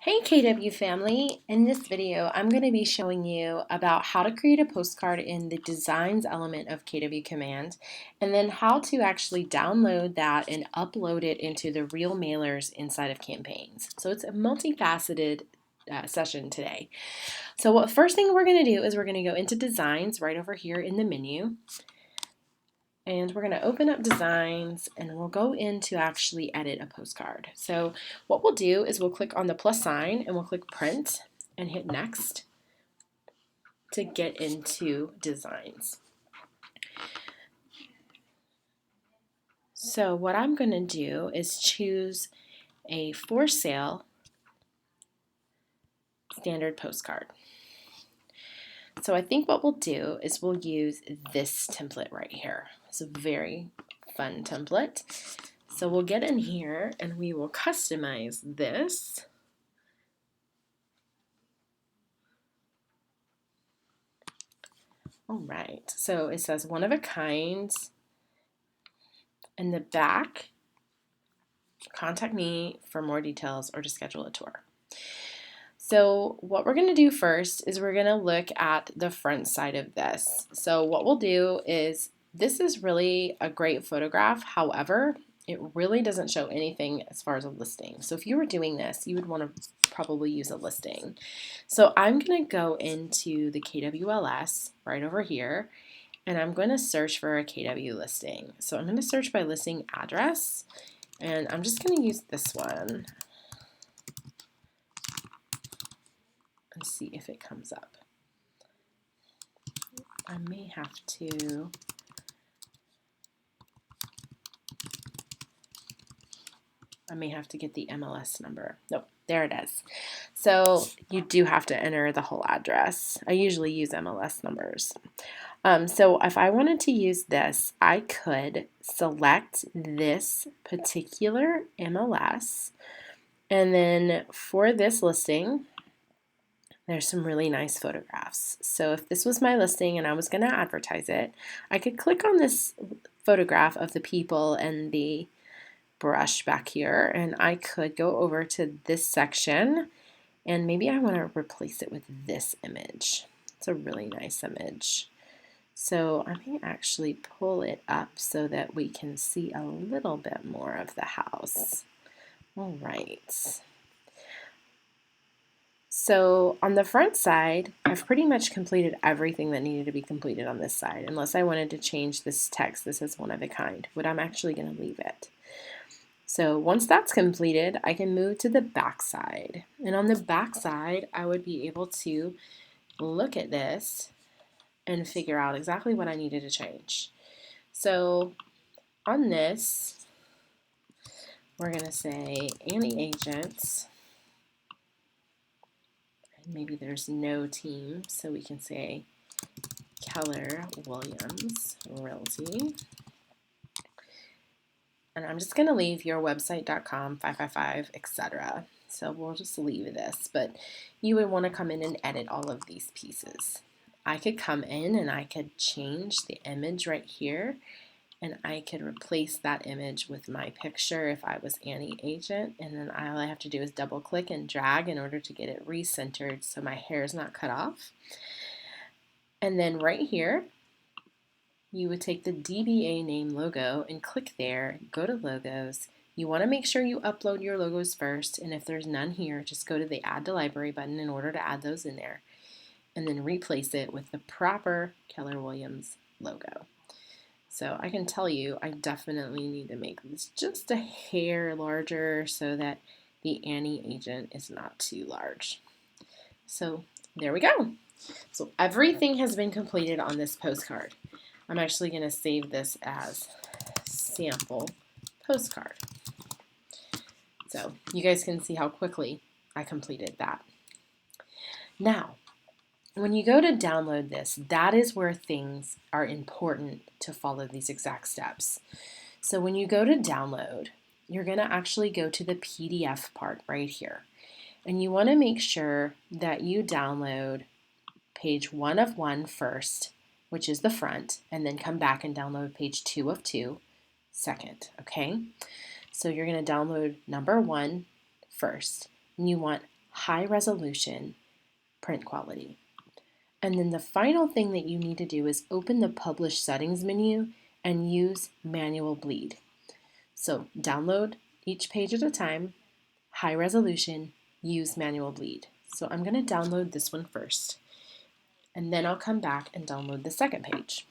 Hey KW family! In this video, I'm going to be showing you about how to create a postcard in the designs element of KWCommand, and then how to actually download that and upload it into the real mailers inside of campaigns. So it's a multifaceted session today. So what first thing we're going to do is we're going to go into designs right over here in the menu. And we're going to open up designs and we'll go in to actually edit a postcard. So what we'll do is we'll click on the plus sign and we'll click print and hit next to get into designs. So what I'm going to do is choose a for sale standard postcard. So I think what we'll do is we'll use this template right here. It's a very fun template. So we'll get in here and we will customize this. All right, so it says one of a kind. In the back, contact me for more details or to schedule a tour. So what we're going to do first is we're going to look at the front side of this. So what we'll do is, this is really a great photograph. However, it really doesn't show anything as far as a listing. So if you were doing this, you would want to probably use a listing. So I'm going to go into the KWLS right over here, and I'm going to search for a KW listing. So I'm going to search by listing address, and I'm just going to use this one and see if it comes up. I may have to get the MLS number. Nope, there it is. So you do have to enter the whole address. I usually use MLS numbers. So if I wanted to use this, I could select this particular MLS, and then for this listing, there's some really nice photographs. So if this was my listing and I was going to advertise it, I could click on this photograph of the people and the brush back here, and I could go over to this section, and maybe I want to replace it with this image. It's a really nice image. So I may actually pull it up so that we can see a little bit more of the house. All right. So on the front side, I've pretty much completed everything that needed to be completed on this side, unless I wanted to change this text. This is one of a kind, but I'm actually going to leave it. So once that's completed, I can move to the back side. And on the back side, I would be able to look at this and figure out exactly what I needed to change. So on this, we're going to say Annie Agents. And maybe there's no team, so we can say Keller Williams Realty. And I'm just going to leave your website.com, 555, etc. So we'll just leave this, but you would want to come in and edit all of these pieces. I could come in and I could change the image right here, and I could replace that image with my picture if I was Annie Agent, and then all I have to do is double click and drag in order to get it recentered so my hair is not cut off. And then right here, you would take the DBA name logo and click there, go to logos. You want to make sure you upload your logos first, and if there's none here, just go to the add to library button in order to add those in there, and then replace it with the proper Keller Williams logo. So I can tell you, I definitely need to make this just a hair larger so that the Annie Agent is not too large. So there we go. So everything has been completed on this postcard. I'm actually going to save this as sample postcard. So you guys can see how quickly I completed that. Now, when you go to download this, that is where things are important to follow these exact steps. So when you go to download, you're going to actually go to the PDF part right here. And you want to make sure that you download page 1 of 1 first, which is the front, and then come back and download page 2 of 2 second, okay? So you're going to download number 1 first, and you want high resolution, print quality. And then the final thing that you need to do is open the Publish Settings menu and use Manual Bleed. So download each page at a time, high resolution, use Manual Bleed. So I'm going to download this one first, and then I'll come back and download the second page.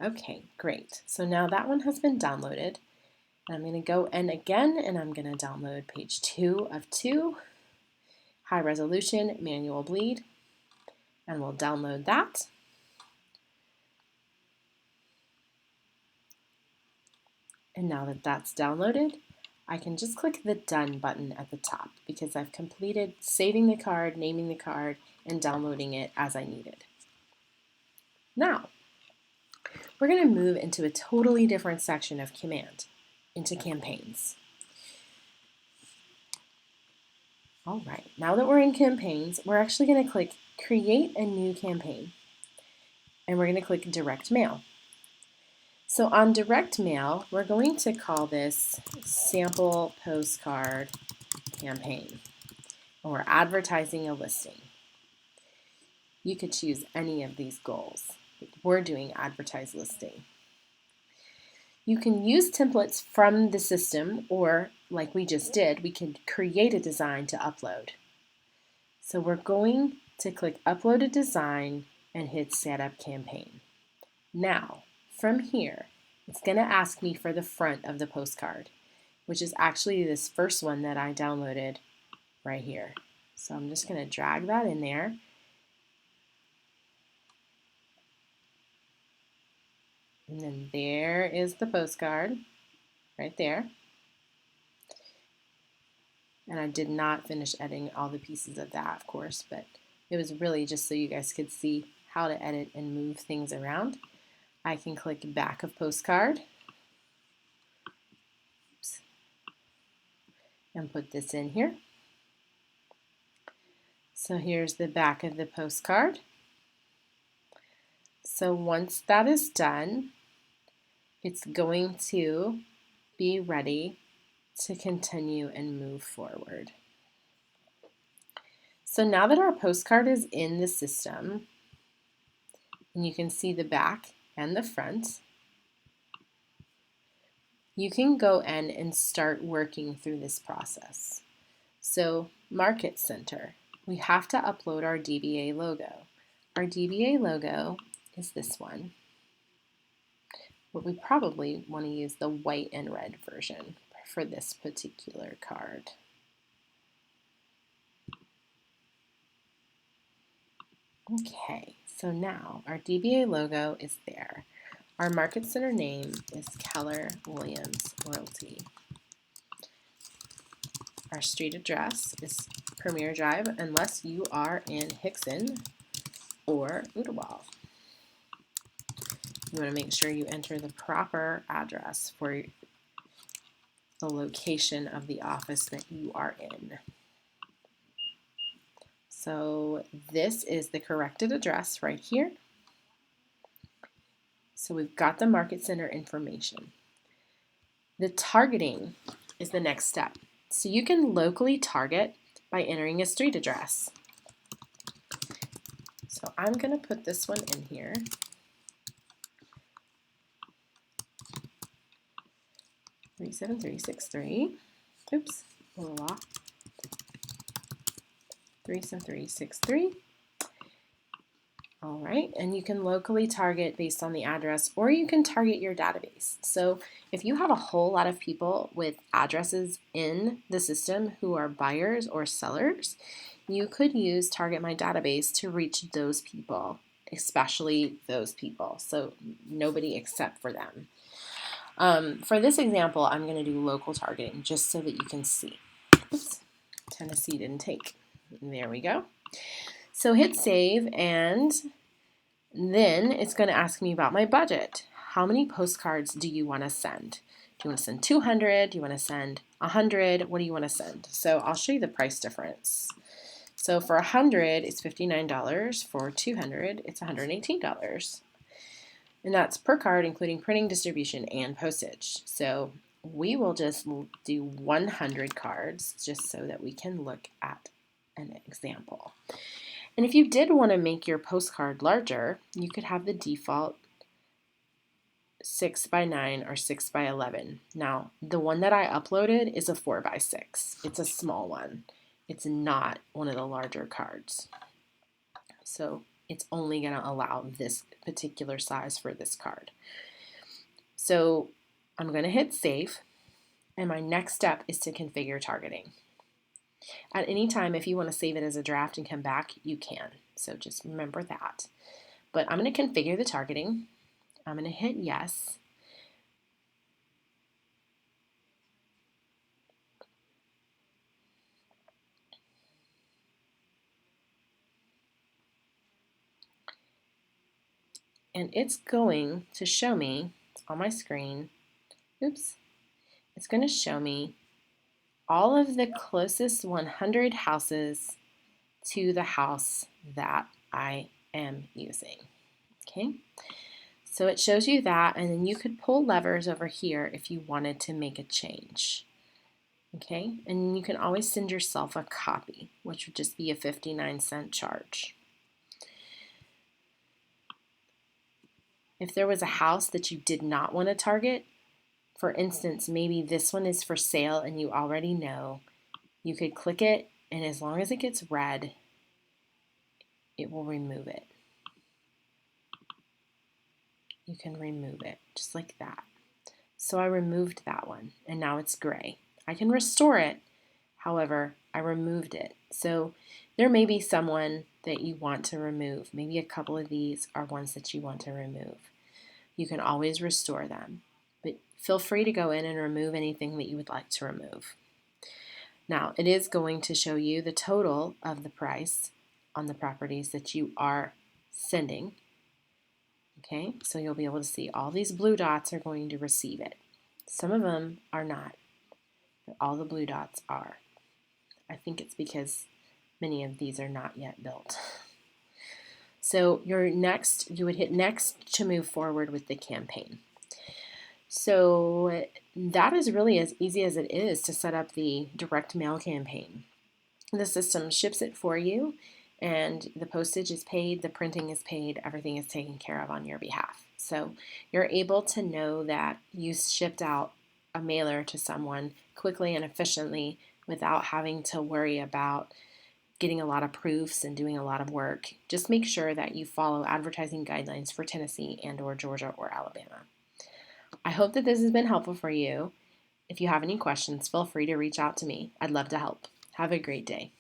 Okay, great. So now that one has been downloaded. I'm going to go in again, and I'm going to download page 2 of 2, high resolution, Manual Bleed, and we'll download that. And now that that's downloaded, I can just click the Done button at the top because I've completed saving the card, naming the card, and downloading it as I needed. Now, we're going to move into a totally different section of Command, into Campaigns. All right, now that we're in Campaigns, we're actually going to click Create a New Campaign, and we're going to click Direct Mail. So on Direct Mail, we're going to call this Sample Postcard Campaign, and we're advertising a listing. You could choose any of these goals. We're doing Advertise Listing. You can use templates from the system, or like we just did, we can create a design to upload. So we're going to click Upload a Design and hit Set Up Campaign. Now, from here, it's going to ask me for the front of the postcard, which is actually this first one that I downloaded right here. So I'm just going to drag that in there. And then there is the postcard right there. And I did not finish editing all the pieces of that, of course, but it was really just so you guys could see how to edit and move things around. I can click Back of Postcard. Oops. And put this in here. So here's the back of the postcard. So once that is done, it's going to be ready to continue and move forward. So now that our postcard is in the system, and you can see the back and the front, you can go in and start working through this process. So Market Center, we have to upload our DBA logo. Our DBA logo is this one. But we probably want to use the white and red version for this particular card. Okay, so now our DBA logo is there. Our Market Center name is Keller Williams Royalty. Our street address is Premier Drive, unless you are in Hickson or Ottawa. You want to make sure you enter the proper address for the location of the office that you are in. So this is the corrected address right here. So we've got the Market Center information. The targeting is the next step. So you can locally target by entering a street address. So I'm going to put this one in here. Three 37363. Oops, a little off. 37363. All right, and you can locally target based on the address, or you can target your database. So if you have a whole lot of people with addresses in the system who are buyers or sellers, you could use Target My Database to reach those people, especially those people. So nobody except for them. For this example, I'm going to do local targeting just so that you can see. Oops, Tennessee didn't take. There we go. So hit save, and then it's going to ask me about my budget. How many postcards do you want to send? Do you want to send 200? Do you want to send 100? What do you want to send? So I'll show you the price difference. So for 100, it's $59. For 200, it's $118. And that's per card, including printing, distribution, and postage. So we will just do 100 cards just so that we can look at an example. And if you did want to make your postcard larger, you could have the default 6 by 9 or 6 by 11. Now, the one that I uploaded is a 4 by 6. It's a small one. It's not one of the larger cards. So it's only going to allow this particular size for this card. So I'm going to hit save, and my next step is to configure targeting. At any time, if you want to save it as a draft and come back, you can. So just remember that. But I'm going to configure the targeting. I'm going to hit yes. And it's going to show me on my screen, it's going to show me all of the closest 100 houses to the house that I am using. Okay, so it shows you that, and then you could pull levers over here if you wanted to make a change. Okay, and you can always send yourself a copy, which would just be a 59-cent charge. If there was a house that you did not want to target, for instance, maybe this one is for sale and you already know, you could click it, and as long as it gets red, it will remove it. You can remove it just like that. So I removed that one, and now it's gray. I can restore it, however, I removed it. So there may be someone that you want to remove. Maybe a couple of these are ones that you want to remove. You can always restore them, but feel free to go in and remove anything that you would like to remove. Now, it is going to show you the total of the price on the properties that you are sending. Okay, so you'll be able to see all these blue dots are going to receive it. Some of them are not, but all the blue dots are. I think it's because many of these are not yet built. So you would hit next to move forward with the campaign. So that is really as easy as it is to set up the direct mail campaign. The system ships it for you, and the postage is paid, the printing is paid, everything is taken care of on your behalf. So you're able to know that you shipped out a mailer to someone quickly and efficiently without having to worry about getting a lot of proofs and doing a lot of work. Just make sure that you follow advertising guidelines for Tennessee and or Georgia or Alabama. I hope that this has been helpful for you. If you have any questions, feel free to reach out to me. I'd love to help. Have a great day.